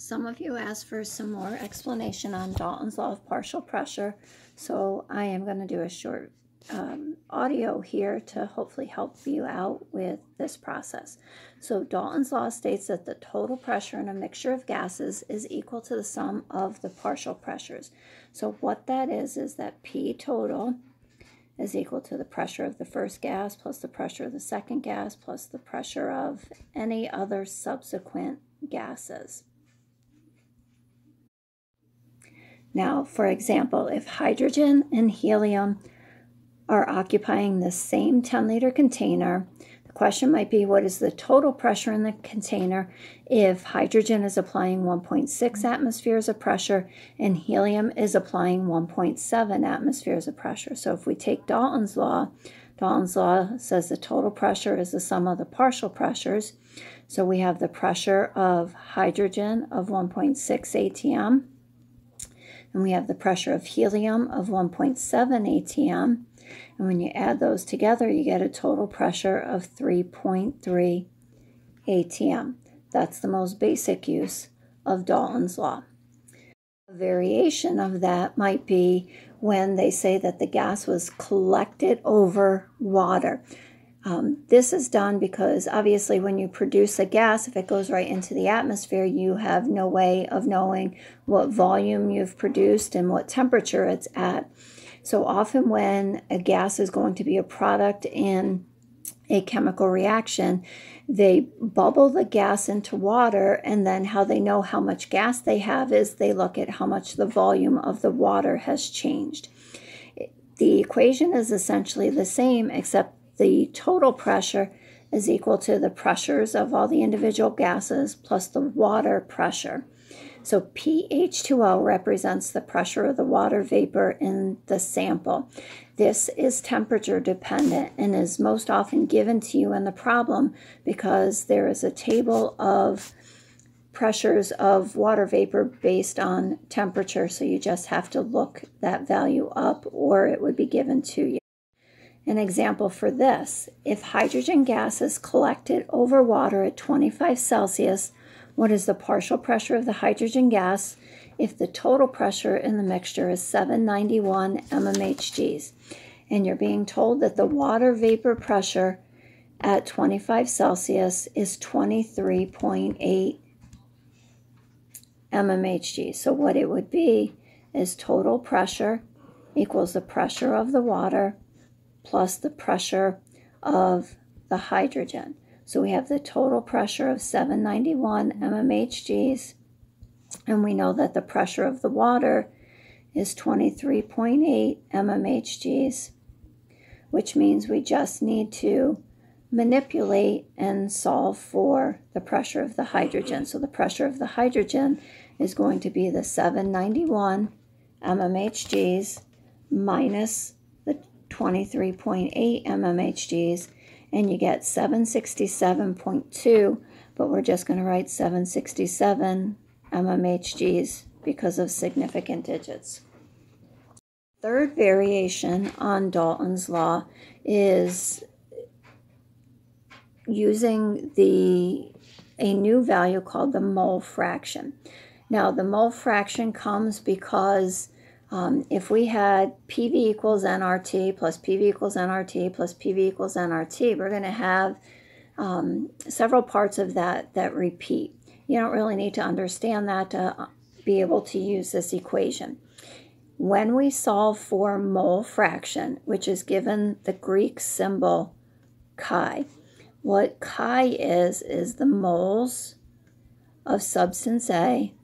Some of you asked for some more explanation on Dalton's law of partial pressure, so I am going to do a short audio here to hopefully help you out with this process. So Dalton's law states that the total pressure in a mixture of gases is equal to the sum of the partial pressures. So what that is that P total is equal to the pressure of the first gas plus the pressure of the second gas plus the pressure of any other subsequent gases. Now, for example, if hydrogen and helium are occupying the same 10-liter container, the question might be, what is the total pressure in the container if hydrogen is applying 1.6 atmospheres of pressure and helium is applying 1.7 atmospheres of pressure? So if we take Dalton's law says the total pressure is the sum of the partial pressures. So we have the pressure of hydrogen of 1.6 atm, and we have the pressure of helium of 1.7 atm. And when you add those together, you get a total pressure of 3.3 atm. That's the most basic use of Dalton's law. A variation of that might be when they say that the gas was collected over water. This is done because obviously when you produce a gas, if it goes right into the atmosphere, you have no way of knowing what volume you've produced and what temperature it's at. So often when a gas is going to be a product in a chemical reaction, they bubble the gas into water, and then how they know how much gas they have is they look at how much the volume of the water has changed. The equation is essentially the same, except the total pressure is equal to the pressures of all the individual gases plus the water pressure. So pH2O represents the pressure of the water vapor in the sample. This is temperature dependent and is most often given to you in the problem because there is a table of pressures of water vapor based on temperature. So you just have to look that value up or it would be given to you. An example for this, if hydrogen gas is collected over water at 25 Celsius, what is the partial pressure of the hydrogen gas if the total pressure in the mixture is 791 mmHgs? And you're being told that the water vapor pressure at 25 Celsius is 23.8 mmHg. So what it would be is total pressure equals the pressure of the water plus the pressure of the hydrogen. So we have the total pressure of 791 mmHgs, and we know that the pressure of the water is 23.8 mmHgs, which means we just need to manipulate and solve for the pressure of the hydrogen. So the pressure of the hydrogen is going to be the 791 mmHgs minus the 23.8 mmHgs, and you get 767.2, but we're just going to write 767 mmHgs because of significant digits. Third variation on Dalton's law is using a new value called the mole fraction. Now the mole fraction comes because if we had PV equals nRT plus PV equals nRT plus PV equals nRT, we're going to have several parts of that repeat. You don't really need to understand that to be able to use this equation. When we solve for mole fraction, which is given the Greek symbol chi, what chi is the moles of substance A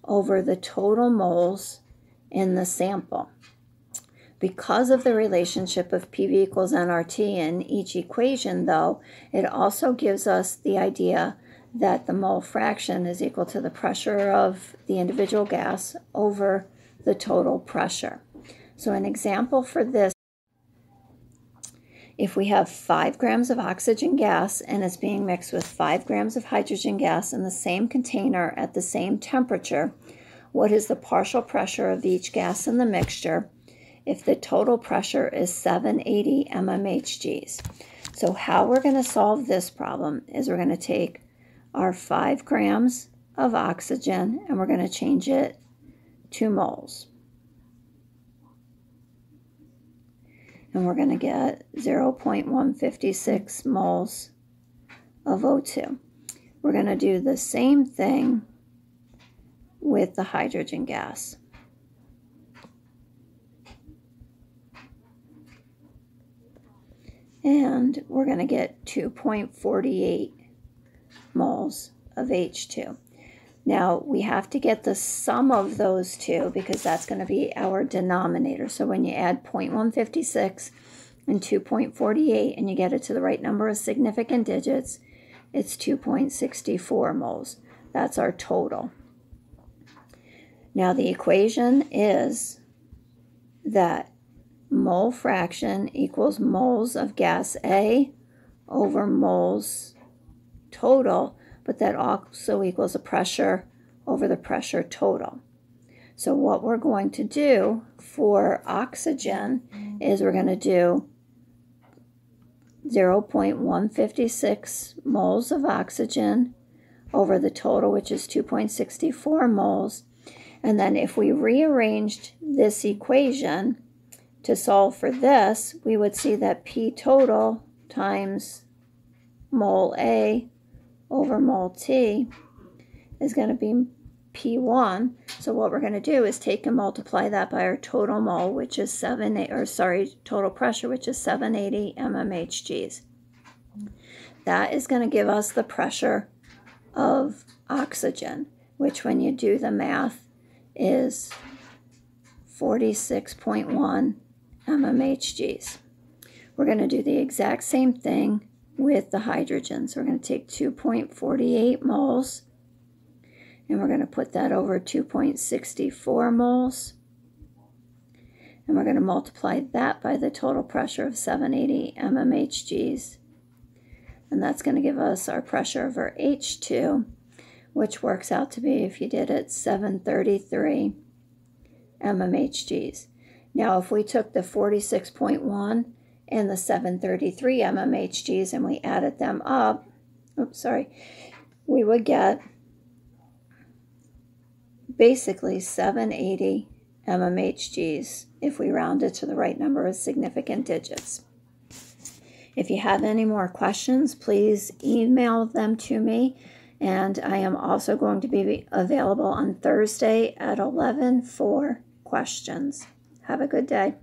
over the total moles in the sample. Because of the relationship of PV equals nRT in each equation, though, it also gives us the idea that the mole fraction is equal to the pressure of the individual gas over the total pressure. So an example for this, if we have 5 grams of oxygen gas and it's being mixed with 5 grams of hydrogen gas in the same container at the same temperature, what is the partial pressure of each gas in the mixture if the total pressure is 780 mmHgs? So how we're going to solve this problem is we're going to take our 5 grams of oxygen, and we're going to change it to moles. And we're going to get 0.156 moles of O2. We're going to do the same thing with the hydrogen gas. And we're going to get 2.48 moles of H2. Now, we have to get the sum of those two because that's going to be our denominator. So when you add 0.156 and 2.48 and you get it to the right number of significant digits, it's 2.64 moles. That's our total. Now, the equation is that mole fraction equals moles of gas A over moles total, but that also equals a pressure over the pressure total. So what we're going to do for oxygen is we're going to do 0.156 moles of oxygen over the total, which is 2.64 moles. And then if we rearranged this equation to solve for this, we would see that P total times mole A over mole T is going to be P1. So what we're going to do is take and multiply that by our total mole, which is total pressure, which is 780 mmHgs. That is going to give us the pressure of oxygen, which when you do the math is 46.1 mmHgs. We're going to do the exact same thing with the hydrogen. So we're going to take 2.48 moles and we're going to put that over 2.64 moles. And we're going to multiply that by the total pressure of 780 mmHgs. And that's going to give us our pressure over H2, which works out to be, if you did it, 733 mmHgs. Now, if we took the 46.1 and the 733 mmHgs and we added them up, we would get basically 780 mmHgs if we rounded to the right number of significant digits. If you have any more questions, please email them to me. And I am also going to be available on Thursday at 11 for questions. Have a good day.